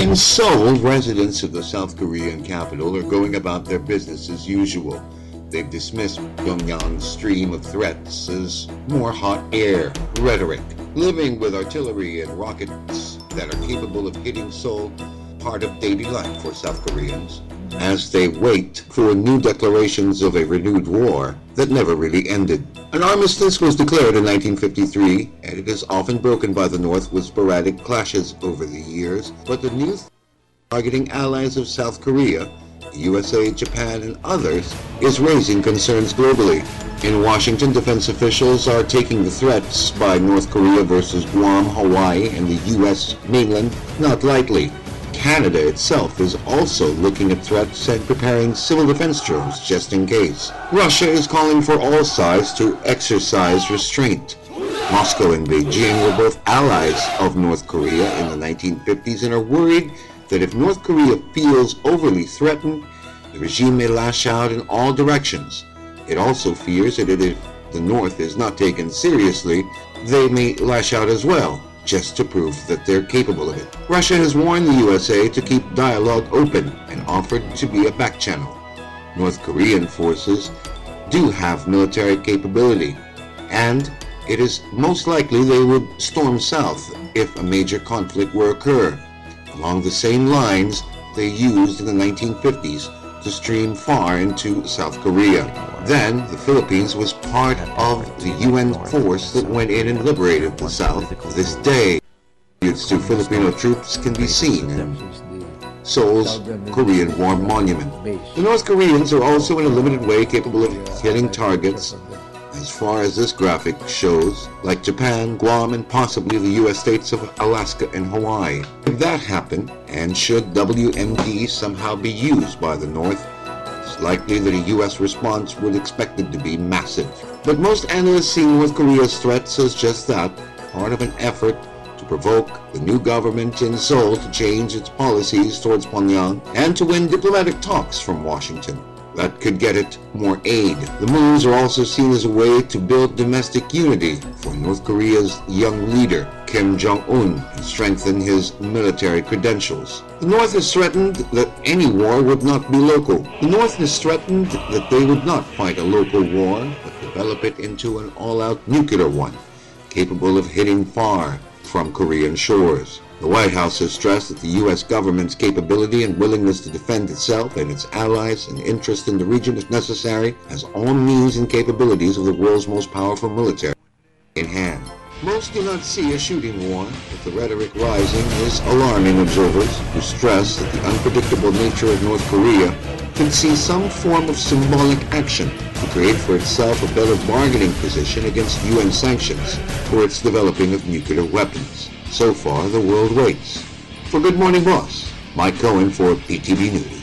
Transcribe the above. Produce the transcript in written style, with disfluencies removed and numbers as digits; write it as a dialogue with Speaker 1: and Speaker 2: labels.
Speaker 1: In Seoul, residents of the South Korean capital are going about their business as usual. They've dismissed Pyongyang's stream of threats as more hot air rhetoric. Living with artillery and rockets that are capable of hitting Seoul, part of daily life for South Koreans, as they wait for new declarations of a renewed war that never really ended. An armistice was declared in 1953, and it is often broken by the North with sporadic clashes over the years, but the new targeting allies of South Korea, the USA, Japan, and others, is raising concerns globally. In Washington, defense officials are taking the threats by North Korea versus Guam, Hawaii, and the U.S. mainland not lightly. Canada itself is also looking at threats and preparing civil defense drones just in case. Russia is calling for all sides to exercise restraint. Moscow and Beijing were both allies of North Korea in the 1950s and are worried that if North Korea feels overly threatened, the regime may lash out in all directions. It also fears that if the North is not taken seriously, they may lash out as well, just to prove that they're capable of it. Russia has warned the USA to keep dialogue open and offered to be a back channel. North Korean forces do have military capability, and it is most likely they would storm south if a major conflict were to occur, along the same lines they used in the 1950s to stream far into South Korea. Then, the Philippines was part of the UN force that went in and liberated the South. To this day, tributes to Filipino troops can be seen in Seoul's Korean War Monument. The North Koreans are also in a limited way capable of hitting targets, as far as this graphic shows, like Japan, Guam, and possibly the U.S. states of Alaska and Hawaii. If that happened, and should WMD somehow be used by the North, it's likely that a U.S. response would expect it to be massive. But most analysts see North Korea's threats as just that, part of an effort to provoke the new government in Seoul to change its policies towards Pyongyang and to win diplomatic talks from Washington that could get it more aid. The moves are also seen as a way to build domestic unity for North Korea's young leader, Kim Jong-un, and strengthen his military credentials. The North has threatened that any war would not be local. The North has threatened that they would not fight a local war, but develop it into an all-out nuclear one, capable of hitting far from Korean shores. The White House has stressed that the U.S. government's capability and willingness to defend itself and its allies and interest in the region if necessary has all means and capabilities of the world's most powerful military in hand. Most do not see a shooting war, but the rhetoric rising is alarming observers who stress that the unpredictable nature of North Korea could see some form of symbolic action to create for itself a better bargaining position against UN sanctions for its developing of nuclear weapons. So far, the world waits. For Good Morning Boss, Mike Cohen for PTV News.